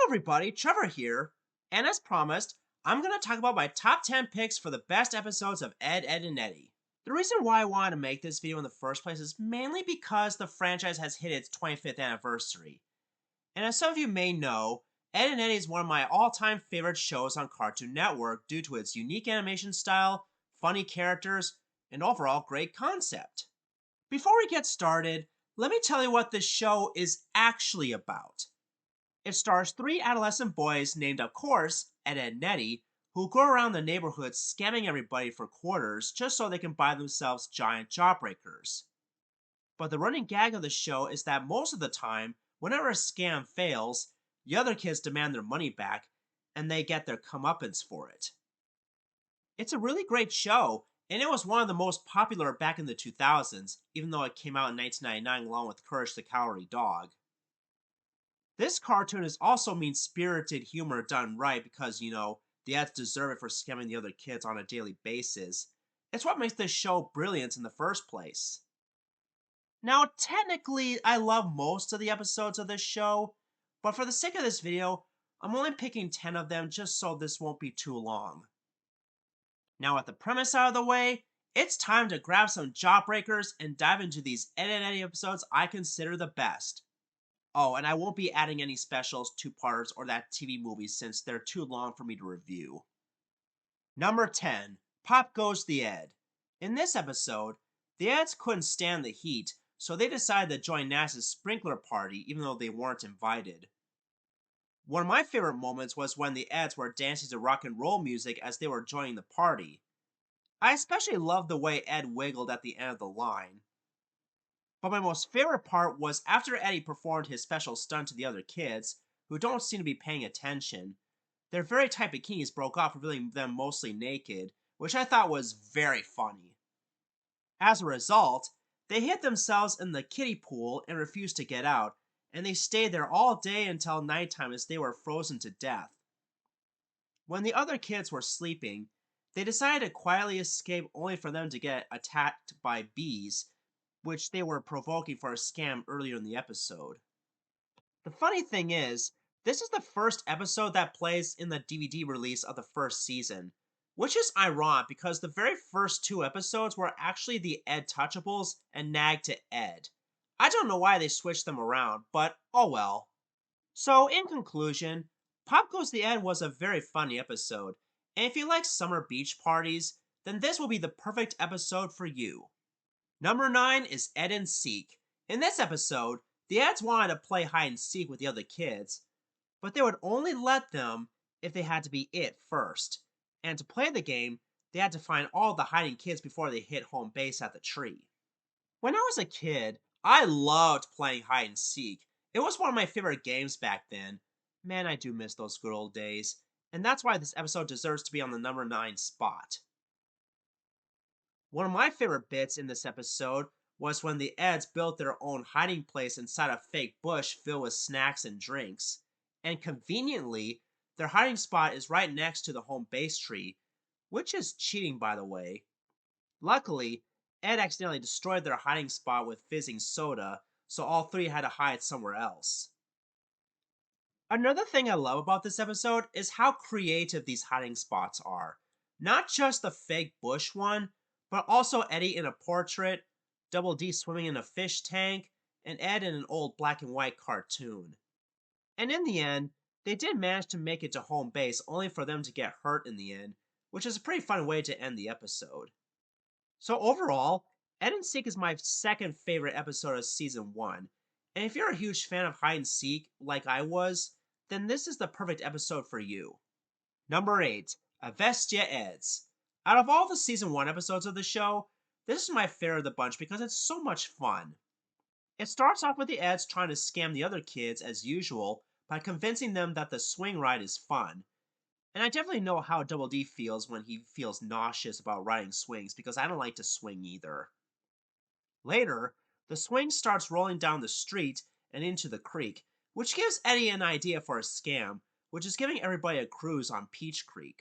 everybody, Trevor here, and as promised, I'm going to talk about my top 10 picks for the best episodes of Ed, and Eddy. The reason why I wanted to make this video in the first place is mainly because the franchise has hit its 25th anniversary. And as some of you may know, Ed and Eddy is one of my all-time favorite shows on Cartoon Network due to its unique animation style, funny characters, and overall great concept. Before we get started, let me tell you what this show is actually about. It stars three adolescent boys named, of course, Ed and Eddy, who go around the neighborhood scamming everybody for quarters just so they can buy themselves giant jawbreakers. But the running gag of the show is that most of the time, whenever a scam fails, the other kids demand their money back, and they get their comeuppance for it. It's a really great show, and it was one of the most popular back in the 2000s, even though it came out in 1999 along with Courage the Cowardly Dog. This cartoon is also mean-spirited humor done right because, the ads deserve it for scamming the other kids on a daily basis. It's what makes this show brilliant in the first place. Now, technically, I love most of the episodes of this show, but for the sake of this video, I'm only picking 10 of them just so this won't be too long. Now, with the premise out of the way, it's time to grab some jawbreakers and dive into these Ed and Eddy episodes I consider the best. Oh, and I won't be adding any specials, two-parters, or that TV movie since they're too long for me to review. Number 10. Pop Goes the Ed. In this episode, the Eds couldn't stand the heat, so they decided to join NASA's sprinkler party even though they weren't invited. One of my favorite moments was when the Eds were dancing to rock and roll music as they were joining the party. I especially loved the way Ed wiggled at the end of the line. But my most favorite part was after Eddy performed his special stunt to the other kids, who don't seem to be paying attention, their very tight bikinis broke off, revealing them mostly naked, which I thought was very funny. As a result, they hid themselves in the kiddie pool and refused to get out, and they stayed there all day until nighttime as they were frozen to death. When the other kids were sleeping, they decided to quietly escape only for them to get attacked by bees, which they were provoking for a scam earlier in the episode. The funny thing is, this is the first episode that plays in the DVD release of the first season, which is ironic because the very first two episodes were actually the Ed Touchables and Nag to Ed. I don't know why they switched them around, but oh well. So in conclusion, Pop Goes the Ed was a very funny episode, and if you like summer beach parties, then this will be the perfect episode for you. Number 9 is Ed and Seek. In this episode, the Eds wanted to play hide and seek with the other kids, but they would only let them if they had to be it first. And to play the game, they had to find all the hiding kids before they hit home base at the tree. When I was a kid, I loved playing hide and seek. It was one of my favorite games back then. Man, I do miss those good old days. And that's why this episode deserves to be on the number 9 spot. One of my favorite bits in this episode was when the Eds built their own hiding place inside a fake bush filled with snacks and drinks. And conveniently, their hiding spot is right next to the home base tree, which is cheating by the way. Luckily, Ed accidentally destroyed their hiding spot with fizzing soda, so all three had to hide somewhere else. Another thing I love about this episode is how creative these hiding spots are. Not just the fake bush one, but also Eddy in a portrait, Double D swimming in a fish tank, and Ed in an old black and white cartoon. And in the end, they did manage to make it to home base only for them to get hurt in the end, which is a pretty fun way to end the episode. So overall, Ed and Seek is my second favorite episode of season 1, and if you're a huge fan of hide and seek like I was, then this is the perfect episode for you. Number 8, Avestia Eds. Out of all the season 1 episodes of the show, this is my favorite of the bunch because it's so much fun. It starts off with the Eds trying to scam the other kids as usual by convincing them that the swing ride is fun. And I definitely know how Double D feels when he feels nauseous about riding swings because I don't like to swing either. Later, the swing starts rolling down the street and into the creek, which gives Eddy an idea for a scam, which is giving everybody a cruise on Peach Creek.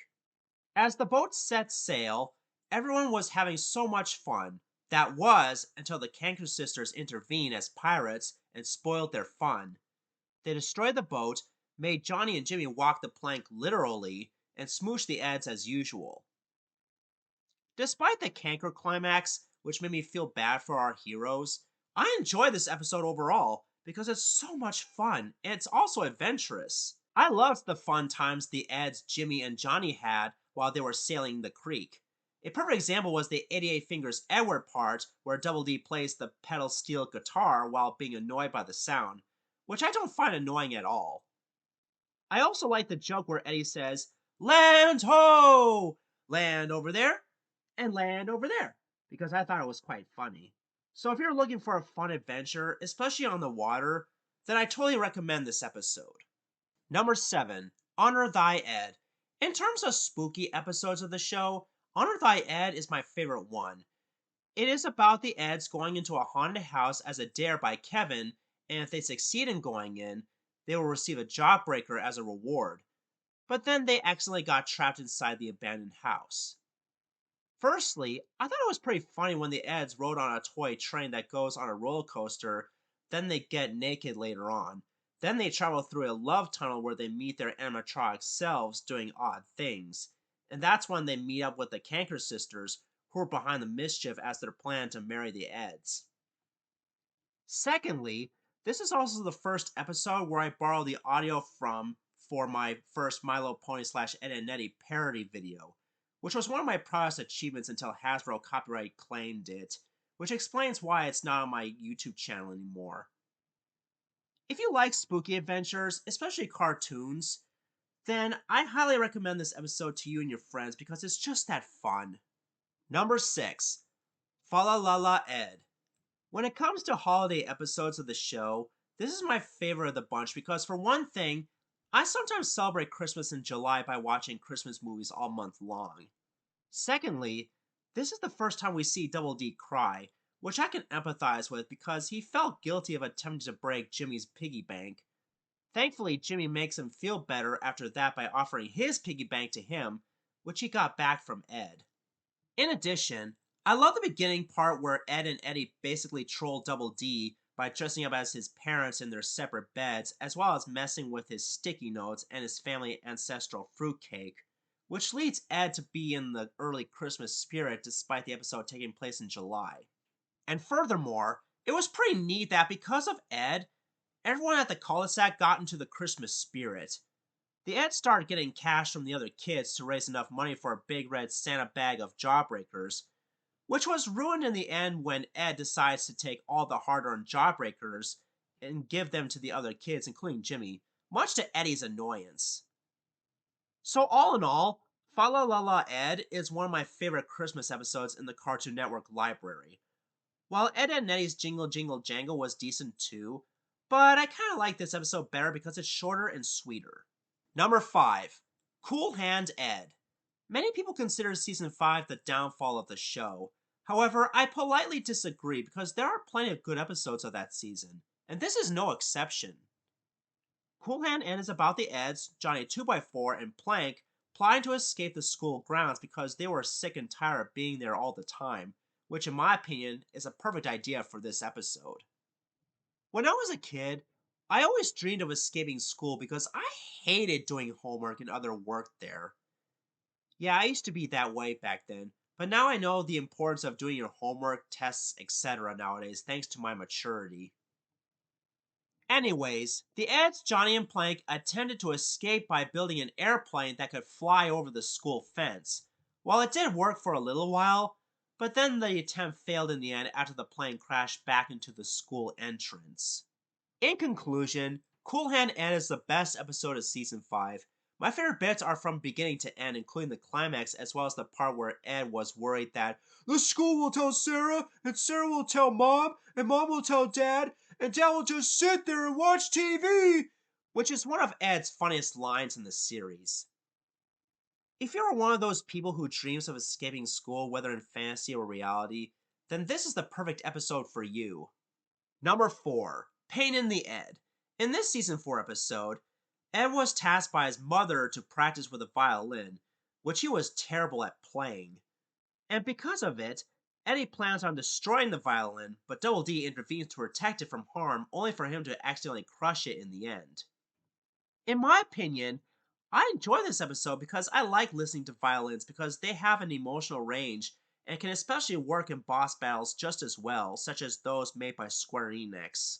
As the boat sets sail, everyone was having so much fun. That was until the Kanker sisters intervened as pirates and spoiled their fun. They destroy the boat, made Johnny and Jimmy walk the plank literally and smooch the Eds as usual. Despite the canker climax, which made me feel bad for our heroes, I enjoy this episode overall because it's so much fun and it's also adventurous. I loved the fun times the Eds, Jimmy, and Johnny had while they were sailing the creek. A perfect example was the 88 Fingers Edward part where Double D plays the pedal steel guitar while being annoyed by the sound, which I don't find annoying at all. I also like the joke where Eddy says, "Land ho! Land over there and land over there," because I thought it was quite funny. So if you're looking for a fun adventure, especially on the water, then I totally recommend this episode. Number 7, Honor Thy Ed. In terms of spooky episodes of the show, Honor Thy Ed is my favorite one. It is about the Eds going into a haunted house as a dare by Kevin, and if they succeed in going in, they will receive a jawbreaker as a reward. But then they accidentally got trapped inside the abandoned house. Firstly, I thought it was pretty funny when the Eds rode on a toy train that goes on a roller coaster, then they get naked later on. Then they travel through a love tunnel where they meet their animatronic selves doing odd things. And that's when they meet up with the Canker sisters, who are behind the mischief as their plan to marry the Eds. Secondly, this is also the first episode where I borrowed the audio from for my first Milo Pony slash Ed and Eddy parody video, which was one of my proudest achievements until Hasbro copyright claimed it, which explains why it's not on my YouTube channel anymore. If you like spooky adventures, especially cartoons, then I highly recommend this episode to you and your friends because it's just that fun. Number 6, Fa La La La Ed. When it comes to holiday episodes of the show, this is my favorite of the bunch because, for one thing, I sometimes celebrate Christmas in July by watching Christmas movies all month long. Secondly, this is the first time we see Double D cry, which I can empathize with because he felt guilty of attempting to break Jimmy's piggy bank. Thankfully, Jimmy makes him feel better after that by offering his piggy bank to him, which he got back from Ed. In addition, I love the beginning part where Ed and Eddy basically troll Double D by dressing up as his parents in their separate beds, as well as messing with his sticky notes and his family ancestral fruitcake, which leads Ed to be in the early Christmas spirit despite the episode taking place in July. And furthermore, it was pretty neat that because of Ed, everyone at the cul-de-sac got into the Christmas spirit. The Eds started getting cash from the other kids to raise enough money for a big red Santa bag of jawbreakers, which was ruined in the end when Ed decides to take all the hard-earned jawbreakers and give them to the other kids, including Jimmy, much to Eddie's annoyance. So all in all, Fa La La La Ed is one of my favorite Christmas episodes in the Cartoon Network library. While Ed and Eddy's Jingle Jingle Jangle was decent too, but I kinda like this episode better because it's shorter and sweeter. Number 5, Cool Hand Ed. Many people consider Season 5 the downfall of the show. However, I politely disagree because there are plenty of good episodes of that season, and this is no exception. Cool Hand Ed is about the Eds, Johnny 2x4, and Plank plotting to escape the school grounds because they were sick and tired of being there all the time, which in my opinion is a perfect idea for this episode. When I was a kid, I always dreamed of escaping school because I hated doing homework and other work there. Yeah, I used to be that way back then, but now I know the importance of doing your homework, tests, etc. nowadays thanks to my maturity. Anyways, the Eds, Johnny, and Plank attempted to escape by building an airplane that could fly over the school fence. While it did work for a little while, but then the attempt failed in the end after the plane crashed back into the school entrance. In conclusion, Cool Hand Ed is the best episode of Season 5. My favorite bits are from beginning to end, including the climax, as well as the part where Ed was worried that the school will tell Sarah, and Sarah will tell Mom, and Mom will tell Dad, and Dad will just sit there and watch TV, which is one of Ed's funniest lines in the series. If you're one of those people who dreams of escaping school, whether in fantasy or reality, then this is the perfect episode for you. Number 4, Pain in the Ed. In this Season 4 episode, Ed was tasked by his mother to practice with a violin, which he was terrible at playing. And because of it, Eddy plans on destroying the violin, but Double D intervenes to protect it from harm only for him to accidentally crush it in the end. In my opinion, I enjoy this episode because I like listening to violins because they have an emotional range and can especially work in boss battles just as well, such as those made by Square Enix.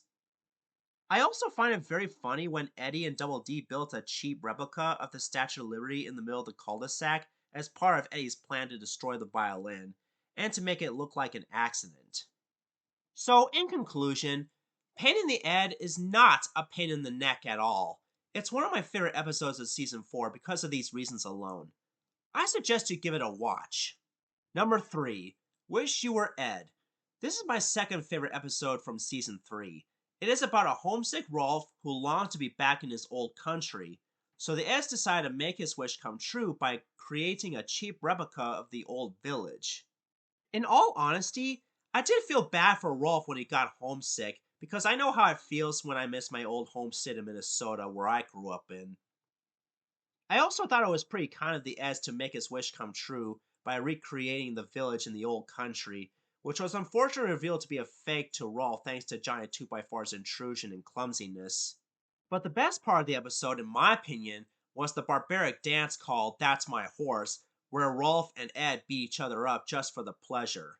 I also find it very funny when Eddie and Double D built a cheap replica of the Statue of Liberty in the middle of the cul-de-sac as part of Eddie's plan to destroy the violin, and to make it look like an accident. So, in conclusion, Pain in the Ed is not a pain in the neck at all. It's one of my favorite episodes of season 4 because of these reasons alone. I suggest you give it a watch. Number 3, Wish You Were Ed. This is my second favorite episode from season 3. It is about a homesick Rolf who longs to be back in his old country. So the Eds decide to make his wish come true by creating a cheap replica of the old village. In all honesty, I did feel bad for Rolf when he got homesick because I know how it feels when I miss my old homestead in Minnesota where I grew up in. I also thought it was pretty kind of the Eds to make his wish come true by recreating the village in the old country, which was unfortunately revealed to be a fake to Rolf thanks to Giant 2x4's intrusion and clumsiness. But the best part of the episode, in my opinion, was the barbaric dance called That's My Horse, where Rolf and Ed beat each other up just for the pleasure.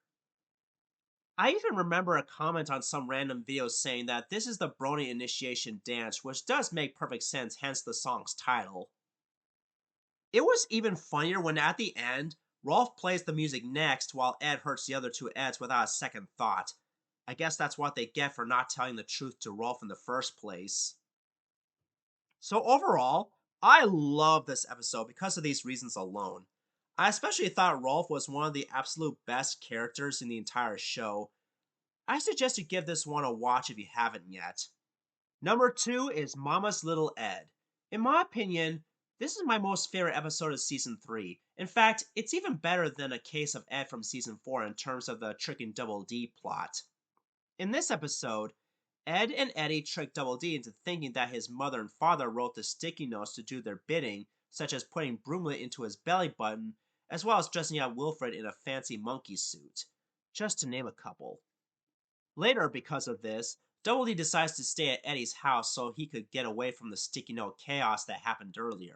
I even remember a comment on some random video saying that this is the Brony initiation dance, which does make perfect sense, hence the song's title. It was even funnier when at the end, Rolf plays the music next while Ed hurts the other two Eds without a second thought. I guess that's what they get for not telling the truth to Rolf in the first place. So overall, I love this episode because of these reasons alone. I especially thought Rolf was one of the absolute best characters in the entire show. I suggest you give this one a watch if you haven't yet. Number 2 is Mama's Little Ed. In my opinion, this is my most favorite episode of season 3. In fact, it's even better than A Case of Ed from season 4 in terms of the tricking Double D plot. In this episode, Ed and Eddy trick Double D into thinking that his mother and father wrote the sticky notes to do their bidding, such as putting Broomlet into his belly button, as well as dressing out Wilfred in a fancy monkey suit. Just to name a couple. Later, because of this, Double D decides to stay at Eddy's house so he could get away from the sticky note chaos that happened earlier.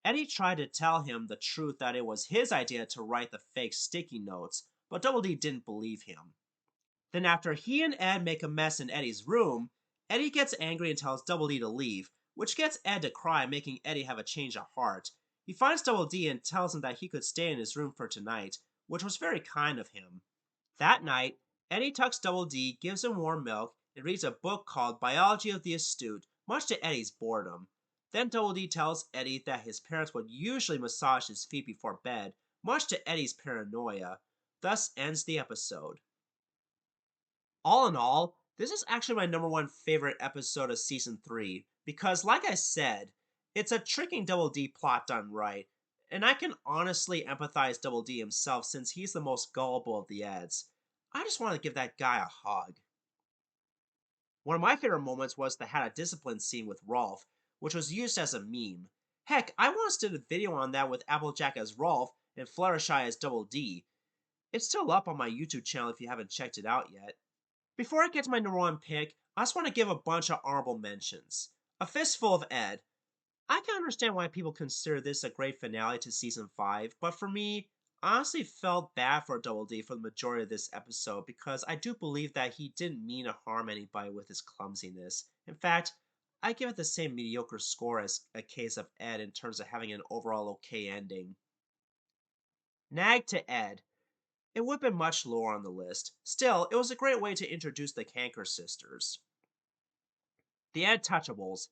Eddy tried to tell him the truth that it was his idea to write the fake sticky notes, but Double D didn't believe him. Then after he and Ed make a mess in Eddy's room, Eddy gets angry and tells Double D to leave, which gets Ed to cry, making Eddy have a change of heart. He finds Double D and tells him that he could stay in his room for tonight, which was very kind of him. That night, Eddy tucks Double D, gives him warm milk, and reads a book called Biology of the Astute, much to Eddy's boredom. Then Double D tells Eddy that his parents would usually massage his feet before bed, much to Eddy's paranoia. Thus ends the episode. All in all, this is actually my number 1 favorite episode of season 3, because like I said, it's a tricking Double D plot done right, and I can honestly empathize Double D himself since he's the most gullible of the Eds. I just want to give that guy a hug. One of my favorite moments was the Had a Discipline scene with Rolf, which was used as a meme. Heck, I once did a video on that with Applejack as Rolf and Fluttershy as Double D. It's still up on my YouTube channel if you haven't checked it out yet. Before I get to my number 1 pick, I just want to give a bunch of honorable mentions. A Fistful of Ed. I can understand why people consider this a great finale to season 5, but for me, I honestly felt bad for Double D for the majority of this episode because I do believe that he didn't mean to harm anybody with his clumsiness. In fact, I give it the same mediocre score as A Case of Ed in terms of having an overall okay ending. Nag to Ed. It would have been much lower on the list. Still, it was a great way to introduce the Canker sisters. The Untouchables.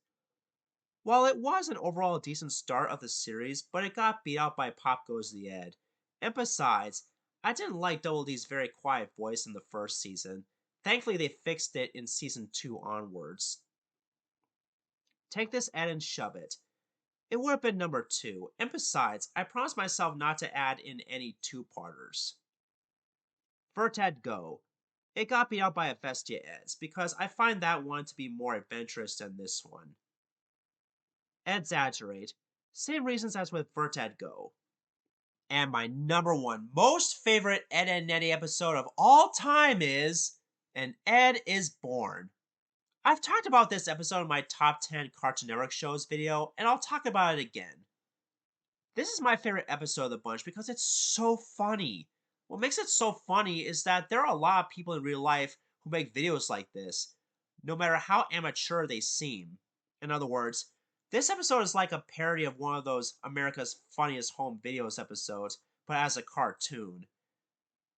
While it was an overall decent start of the series, but it got beat out by Pop Goes the Ed. And besides, I didn't like Double D's very quiet voice in the first season. Thankfully, they fixed it in season 2 onwards. Take This Ed and Shove It. It would have been number 2, and besides, I promised myself not to add in any 2-parters. Vertad Go. It got beat out by Avestia Eds, because I find that one to be more adventurous than this one. Exaggerate. Same reasons as with Vertad Go. And my number 1 most favorite Ed and Eddy episode of all time is An Ed is Born. I've talked about this episode in my top 10 Cartoon Network shows video, and I'll talk about it again. This is my favorite episode of the bunch because it's so funny. What makes it so funny is that there are a lot of people in real life who make videos like this, no matter how amateur they seem. In other words, this episode is like a parody of one of those America's Funniest Home Videos episodes, but as a cartoon.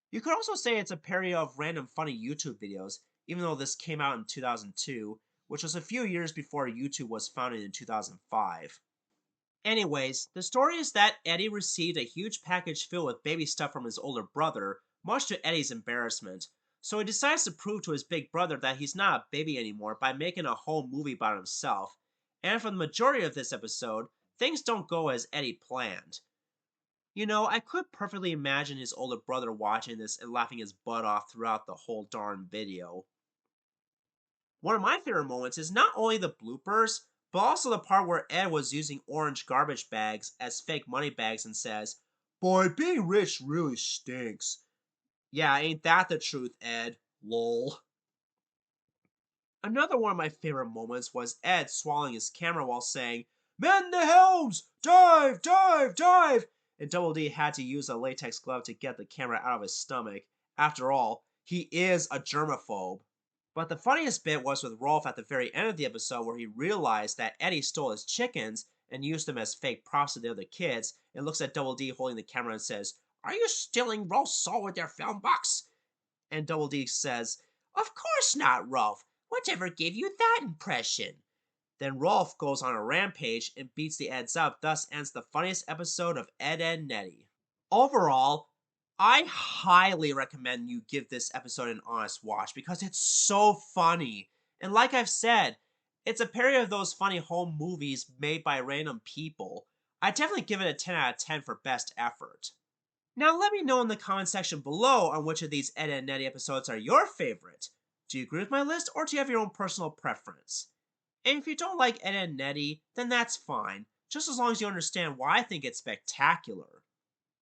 You could also say it's a parody of random funny YouTube videos, even though this came out in 2002, which was a few years before YouTube was founded in 2005. Anyways, the story is that Eddy received a huge package filled with baby stuff from his older brother, much to Eddy's embarrassment. So he decides to prove to his big brother that he's not a baby anymore by making a whole movie about himself. And for the majority of this episode, things don't go as Eddy planned. I could perfectly imagine his older brother watching this and laughing his butt off throughout the whole darn video. One of my favorite moments is not only the bloopers, but also the part where Ed was using orange garbage bags as fake money bags and says, "Boy, being rich really stinks." Yeah, ain't that the truth, Ed? Lol. Another one of my favorite moments was Ed swallowing his camera while saying, "Mend the helms! Dive! Dive! Dive!" And Double D had to use a latex glove to get the camera out of his stomach. After all, he is a germaphobe. But the funniest bit was with Rolf at the very end of the episode where he realized that Eddy stole his chickens and used them as fake props to the other kids and looks at Double D holding the camera and says, "Are you stealing Rolf's soul with your film box?" And Double D says, "Of course not, Rolf. Whatever gave you that impression?" Then Rolf goes on a rampage and beats the Eds up, thus ends the funniest episode of Ed, Edd n Eddy. Overall, I highly recommend you give this episode an honest watch because it's so funny. And like I've said, it's a parody of those funny home movies made by random people. I definitely give it a 10 out of 10 for best effort. Now let me know in the comment section below on which of these Ed, Edd n Eddy episodes are your favorite. Do you agree with my list or do you have your own personal preference? And if you don't like Ed, Edd n Eddy, then that's fine, just as long as you understand why I think it's spectacular.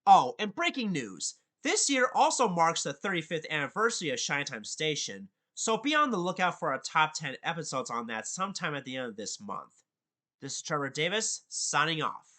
Oh, and breaking news! This year also marks the 35th anniversary of Shine Time Station, so be on the lookout for our top 10 episodes on that sometime at the end of this month. This is Trevor Davis, signing off.